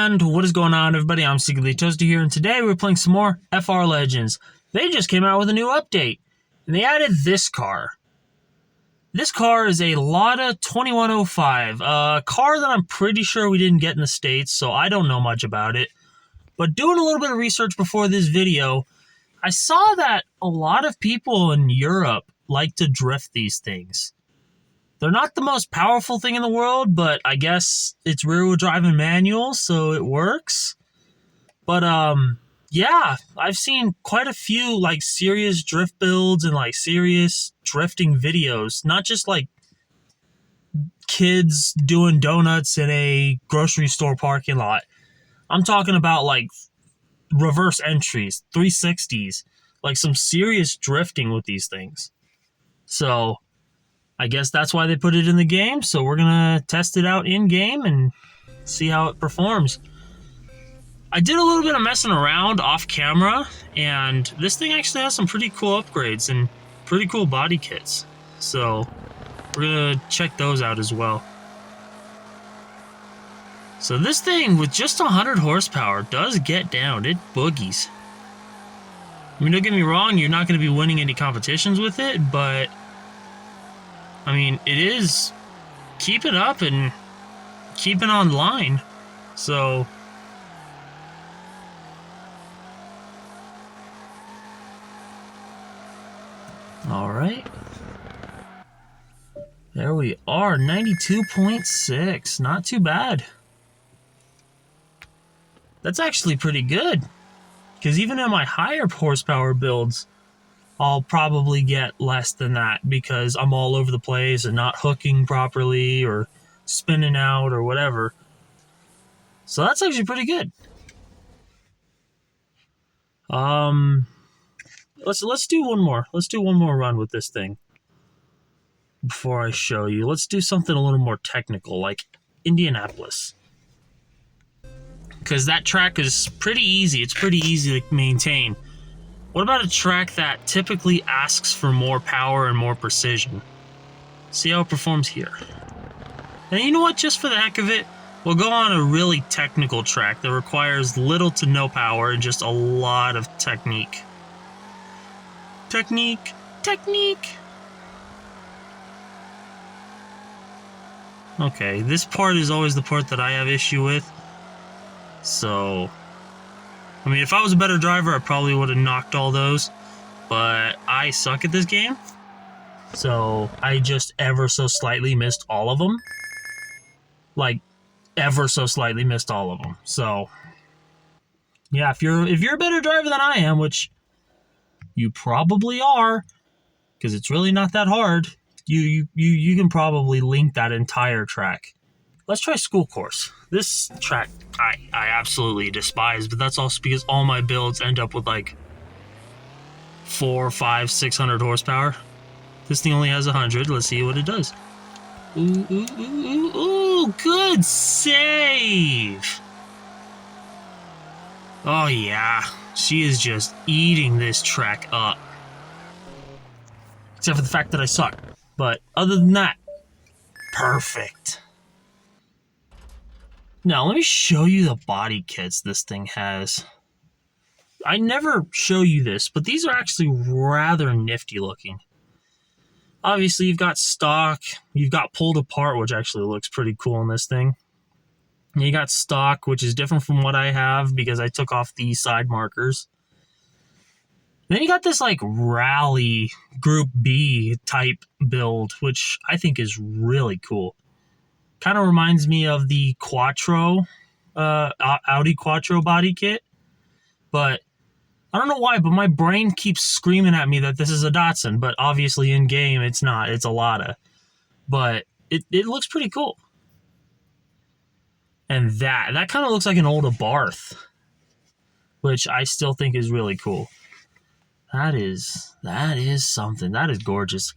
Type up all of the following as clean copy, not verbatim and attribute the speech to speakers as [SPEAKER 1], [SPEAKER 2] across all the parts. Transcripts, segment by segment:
[SPEAKER 1] And what is going on, everybody? I'm Secretly Toasty here, and today we're playing some more FR Legends. They just came out with a new update, and they added this car. This car is a A-Lada 2105, a car that I'm pretty sure we didn't get in the States, so I don't know much about it. But doing a little bit of research before this video, I saw that a lot of people in Europe like to drift these things. They're not the most powerful thing in the world, but I guess it's rear-wheel drive and manual, so it works. But, yeah, I've seen quite a few, serious drift builds and, serious drifting videos. Not just, kids doing donuts in a grocery store parking lot. I'm talking about, reverse entries, 360s, some serious drifting with these things. So I guess that's why they put it in the game, so we're going to test it out in-game and see how it performs. I did a little bit of messing around off-camera, and this thing actually has some pretty cool upgrades and pretty cool body kits. So we're going to check those out as well. So this thing, with just 100 horsepower, does get down. It boogies. I mean, don't get me wrong, you're not going to be winning any competitions with it, but I mean, it is keeping up and keeping on line. So all right. There we are, 92.6. Not too bad. That's actually pretty good. Because even in my higher horsepower builds, I'll probably get less than that because I'm all over the place and not hooking properly or spinning out or whatever. So that's actually pretty good. Let's do one more. Let's do one more run with this thing before I show you. Let's do something a little more technical, like Indianapolis. Because that track is pretty easy. It's pretty easy to maintain. What about a track that typically asks for more power and more precision? See how it performs here. And you know what? Just for the heck of it, we'll go on a really technical track that requires little to no power and just a lot of technique. Technique. Okay, this part is always the part that I have issue with. So I mean, if I was a better driver, I probably would have knocked all those, but I suck at this game, so I just ever so slightly missed all of them. Ever so slightly missed all of them. So, yeah, if you're a better driver than I am, which you probably are, because it's really not that hard, you can probably link that entire track. Let's try school course. This track I absolutely despise, but that's also because all my builds end up with 400, 500, 600 horsepower. This thing only has 100. Let's see what it does. Ooh, good save. Oh yeah, she is just eating this track up. Except for the fact that I suck. But other than that, perfect. Now, let me show you the body kits this thing has. I never show you this, but these are actually rather nifty looking. Obviously, you've got stock, you've got pulled apart, which actually looks pretty cool in this thing. And you got stock, which is different from what I have because I took off the side markers. Then you got this, rally Group B type build, which I think is really cool. Kind of reminds me of the Quattro, Audi Quattro body kit. But I don't know why, but my brain keeps screaming at me that this is a Datsun. But obviously in game, it's not. It's a A-Lada. But it looks pretty cool. And that kind of looks like an old Abarth, which I still think is really cool. That is something. That is gorgeous.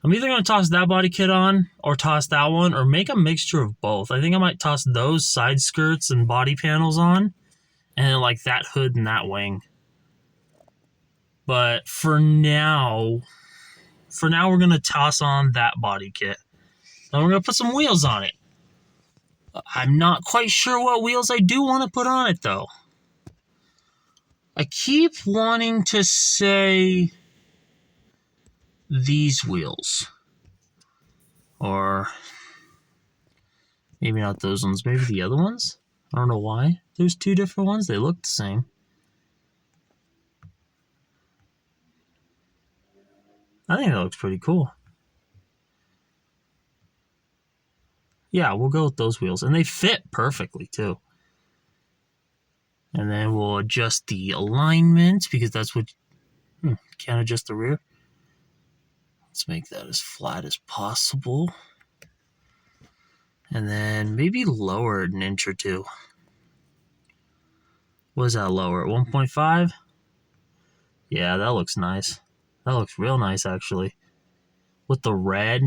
[SPEAKER 1] I'm either going to toss that body kit on or toss that one or make a mixture of both. I think I might toss those side skirts and body panels on and then that hood and that wing. But for now we're going to toss on that body kit. Then we're going to put some wheels on it. I'm not quite sure what wheels I do want to put on it, though. I keep wanting to say these wheels. Or maybe not those ones, maybe the other ones? I don't know why. There's two different ones. They look the same. I think that looks pretty cool. Yeah, we'll go with those wheels. And they fit perfectly, too. And then we'll adjust the alignment, because that's what... can't adjust the rear. Let's make that as flat as possible. And then maybe lower it an inch or two. What is that lower? 1.5? Yeah, that looks nice. That looks real nice, actually. With the red.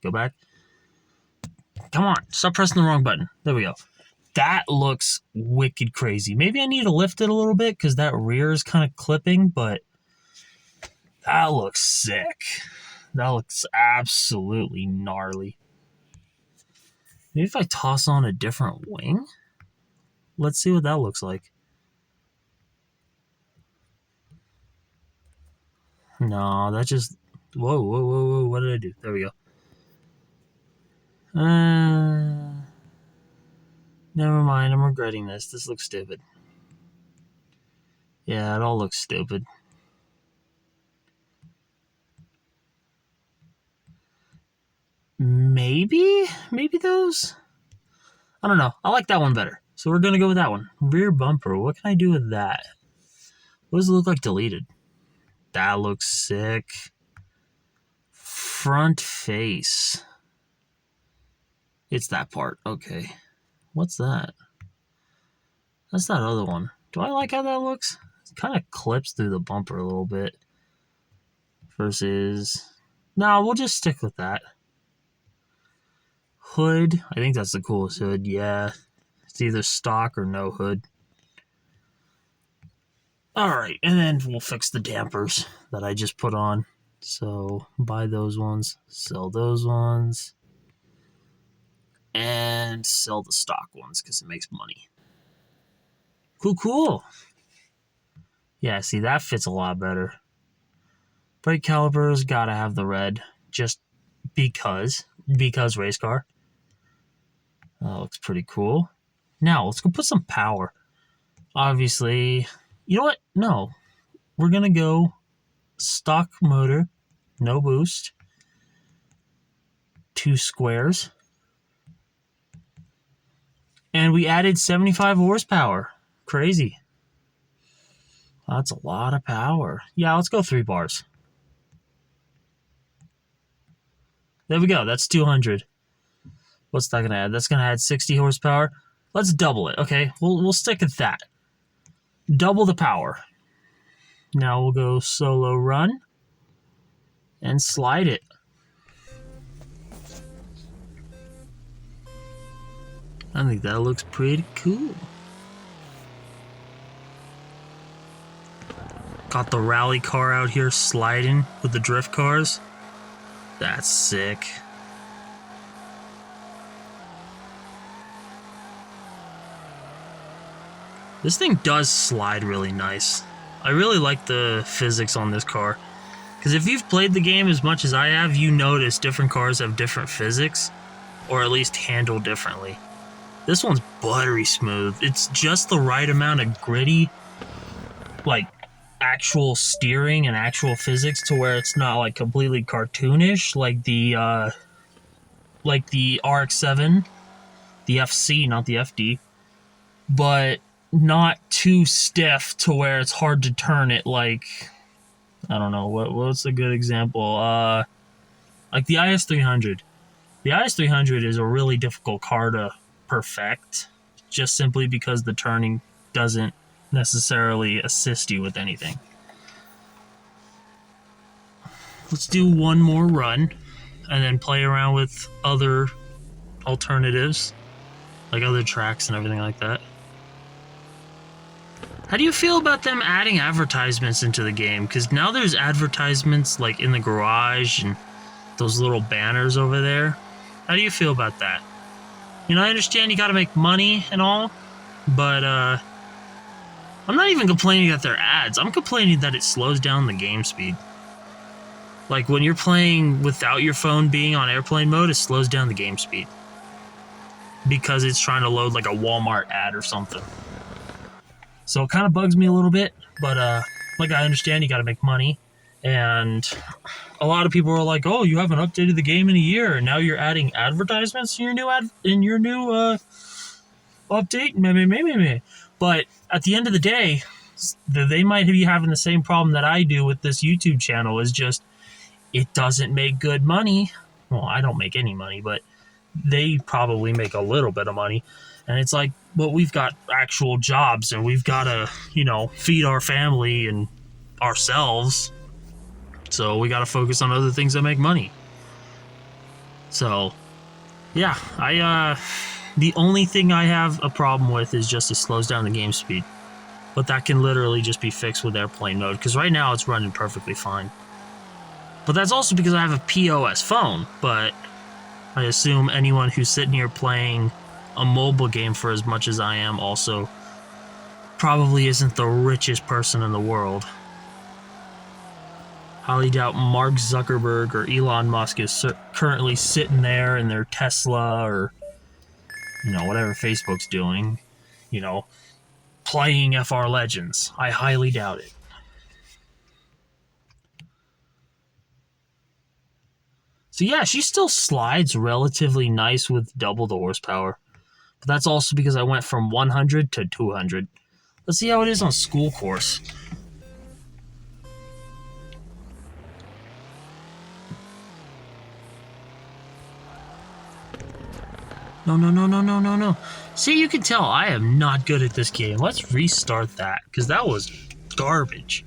[SPEAKER 1] Go back. Come on, stop pressing the wrong button. There we go. That looks wicked crazy. Maybe I need to lift it a little bit because that rear is kind of clipping, but that looks sick. That looks absolutely gnarly. Maybe if I toss on a different wing? Let's see what that looks like. No, that just... Whoa. What did I do? There we go. Never mind. I'm regretting this. This looks stupid. Yeah, it all looks stupid. Maybe those? I don't know. I like that one better. So we're going to go with that one. Rear bumper. What can I do with that? What does it look like deleted? That looks sick. Front face. It's that part. Okay. What's that? That's that other one. Do I like how that looks? It kind of clips through the bumper a little bit. Versus... No, we'll just stick with that. Hood. I think that's the coolest hood. Yeah. It's either stock or no hood. Alright, and then we'll fix the dampers that I just put on. So, buy those ones, sell those ones, and sell the stock ones because it makes money. Cool. Yeah, see, that fits a lot better. Brake calipers, gotta have the red, just because race car. That looks pretty cool. Now, let's go put some power. Obviously, you know what? No. We're going to go stock motor, no boost, 2 squares. And we added 75 horsepower. Crazy. That's a lot of power. Yeah, let's go 3 bars. There we go. That's 200. What's that going to add? That's going to add 60 horsepower. Let's double it. Okay, we'll stick at that. Double the power. Now we'll go solo run and slide it. I think that looks pretty cool. Got the rally car out here sliding with the drift cars. That's sick. This thing does slide really nice. I really like the physics on this car. Because if you've played the game as much as I have, you notice different cars have different physics. Or at least handle differently. This one's buttery smooth. It's just the right amount of gritty, like, actual steering and actual physics to where it's not, like, completely cartoonish, like the RX-7, the FC, not the FD. But not too stiff to where it's hard to turn it, like, I don't know, what's a good example? Like the IS-300. The IS-300 is a really difficult car to perfect, just simply because the turning doesn't necessarily assist you with anything. Let's do one more run, and then play around with other alternatives, like other tracks and everything like that. How do you feel about them adding advertisements into the game? Because now there's advertisements like in the garage and those little banners over there. How do you feel about that? You know, I understand you gotta make money and all, but I'm not even complaining that they're ads. I'm complaining that it slows down the game speed. Like, when you're playing without your phone being on airplane mode, it slows down the game speed. Because it's trying to load, like, a Walmart ad or something. So it kind of bugs me a little bit, but, like, I understand you gotta make money. And a lot of people are like, oh, you haven't updated the game in a year, and now you're adding advertisements in your new update? Maybe. But at the end of the day, they might be having the same problem that I do with this YouTube channel, is just it doesn't make good money. Well, I don't make any money, but they probably make a little bit of money. And it's like, well, we've got actual jobs, and we've got to, you know, feed our family and ourselves. So we got to focus on other things that make money. So, yeah, the only thing I have a problem with is just it slows down the game speed. But that can literally just be fixed with airplane mode, because right now it's running perfectly fine. But that's also because I have a POS phone, but I assume anyone who's sitting here playing a mobile game for as much as I am also probably isn't the richest person in the world. Highly doubt Mark Zuckerberg or Elon Musk is currently sitting there in their Tesla or, you know, whatever Facebook's doing, you know, playing FR Legends. I highly doubt it. So yeah, she still slides relatively nice with double the horsepower. But that's also because I went from 100 to 200. Let's see how it is on school course. No. See, you can tell I am not good at this game. Let's restart that, because that was garbage.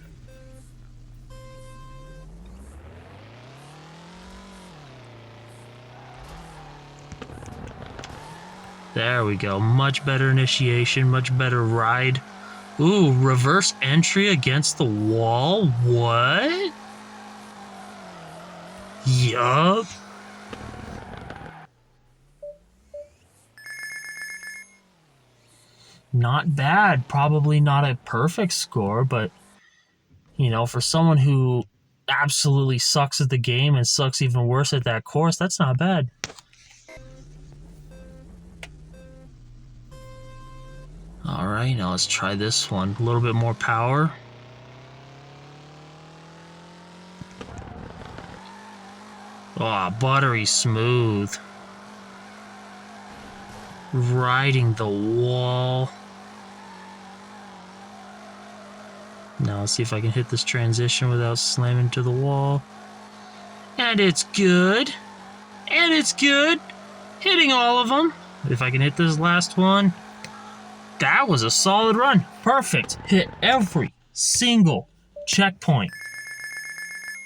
[SPEAKER 1] There we go. Much better initiation, much better ride. Ooh, reverse entry against the wall? What? Yup. Not bad. Probably not a perfect score, but, you know, for someone who absolutely sucks at the game and sucks even worse at that course, that's not bad. Alright, now let's try this one. A little bit more power. Oh, buttery smooth. Riding the wall. Now let's see if I can hit this transition without slamming to the wall. And it's good. And it's good. Hitting all of them. If I can hit this last one. That was a solid run. Perfect. Hit every single checkpoint.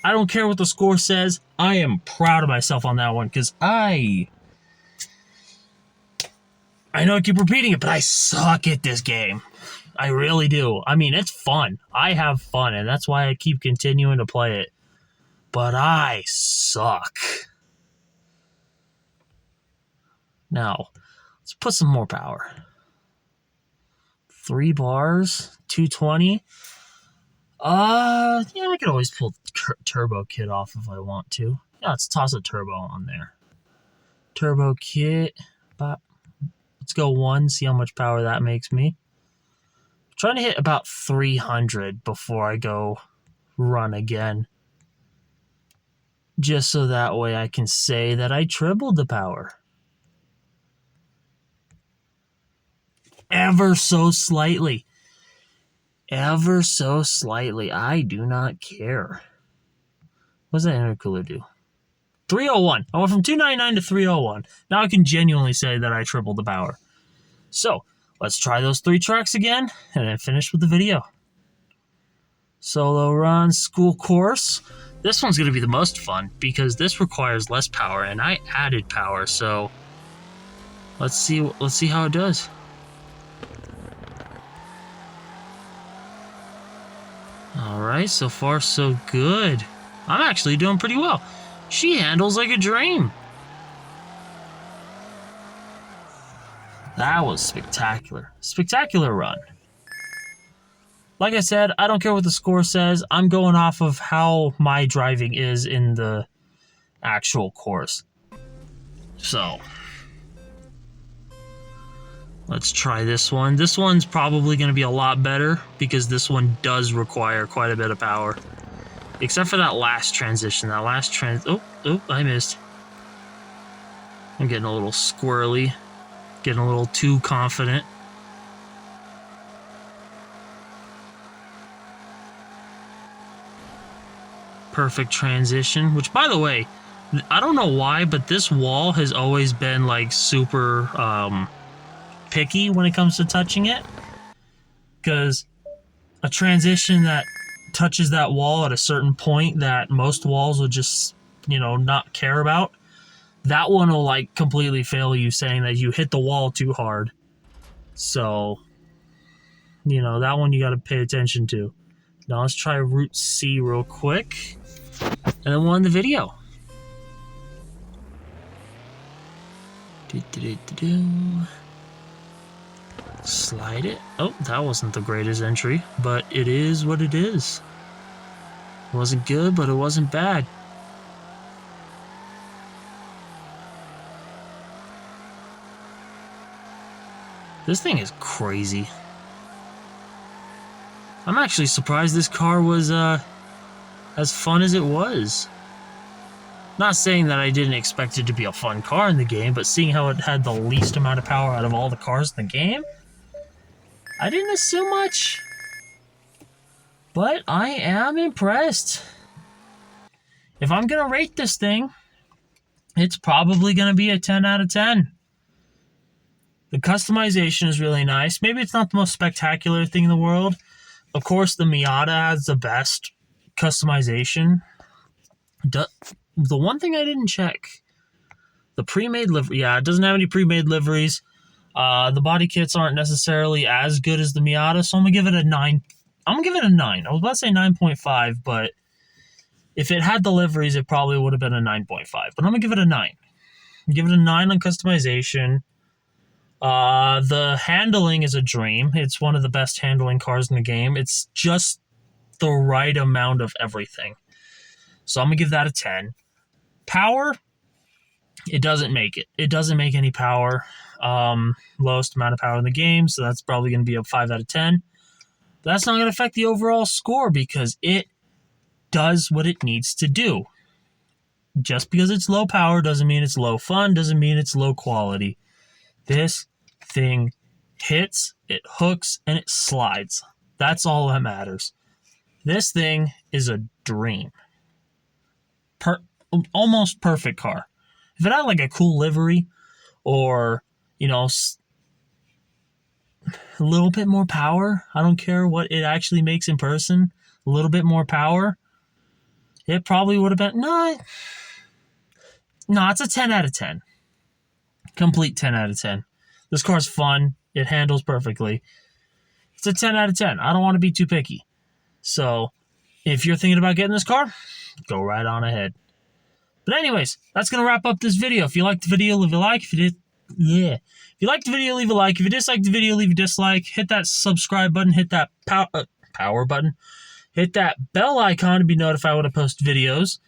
[SPEAKER 1] I don't care what the score says. I am proud of myself on that one, because I know I keep repeating it, but I suck at this game. I really do. I mean, it's fun. I have fun, and that's why I keep continuing to play it. But I suck. Now, let's put some more power. 3 bars, 220. Yeah, I could always pull the turbo kit off if I want to. Yeah, let's toss a turbo on there. Turbo kit. Let's go 1, see how much power that makes me. I'm trying to hit about 300 before I go run again. Just so that way I can say that I tripled the power. Ever so slightly. Ever so slightly. I do not care. What does that intercooler do? 301. I went from 299 to 301. Now I can genuinely say that I tripled the power. So, let's try those 3 tracks again, and then finish with the video. Solo run, school course. This one's going to be the most fun, because this requires less power, and I added power, so let's see how it does. Alright, so far so good. I'm actually doing pretty well. She handles like a dream. That was spectacular. Spectacular run. Like I said, I don't care what the score says. I'm going off of how my driving is in the actual course. So, let's try this one. This one's probably going to be a lot better because this one does require quite a bit of power. Except for that last transition. Oh, I missed. I'm getting a little squirrely. Getting a little too confident. Perfect transition. Which, by the way, I don't know why, but this wall has always been, like, super picky when it comes to touching it. Because a transition that touches that wall at a certain point that most walls will just, not care about, that one will, like, completely fail you, saying that you hit the wall too hard. So, that one you got to pay attention to. Now let's try Route C real quick. And then we'll end the video. Slide it. Oh, that wasn't the greatest entry, but it is what it is. It wasn't good, but it wasn't bad. This thing is crazy. I'm actually surprised this car was as fun as it was. Not saying that I didn't expect it to be a fun car in the game, but seeing how it had the least amount of power out of all the cars in the game, I didn't assume much. But I am impressed. If I'm going to rate this thing, it's probably going to be a 10 out of 10. The customization is really nice. Maybe it's not the most spectacular thing in the world. Of course, the Miata has the best customization. The one thing I didn't check, the pre-made livery. Yeah, it doesn't have any pre-made liveries. The body kits aren't necessarily as good as the Miata, so I'm going to give it a 9. I'm going to give it a 9. I was about to say 9.5, but if it had the liveries, it probably would have been a 9.5. But I'm going to give it a 9. Give it a 9 on customization. The handling is a dream. It's one of the best handling cars in the game. It's just the right amount of everything. So I'm going to give that a 10. Power, it doesn't make it. It doesn't make any power. Lowest amount of power in the game, so that's probably going to be a 5 out of 10. But that's not going to affect the overall score because it does what it needs to do. Just because it's low power doesn't mean it's low fun, doesn't mean it's low quality. This thing hits, it hooks, and it slides. That's all that matters. This thing is a dream. Almost perfect car. If it had like a cool livery or, a little bit more power, I don't care what it actually makes in person, a little bit more power, it probably would have been, no, it's a 10 out of 10. Complete 10 out of 10. This car's fun. It handles perfectly. It's a 10 out of 10. I don't want to be too picky. So, if you're thinking about getting this car, go right on ahead. But anyways, that's going to wrap up this video. If you liked the video, leave a like. If you liked the video, leave a like. If you disliked the video, leave a dislike. Hit that subscribe button. Hit that power button. Hit that bell icon to be notified when I post videos.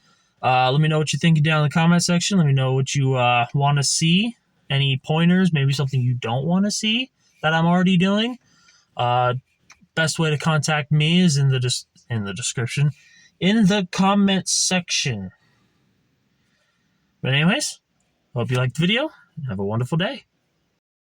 [SPEAKER 1] Let me know what you're thinking down in the comment section. Let me know what you want to see. Any pointers, maybe something you don't want to see that I'm already doing. Best way to contact me is in the description, in the comment section. But anyways, hope you liked the video, and have a wonderful day.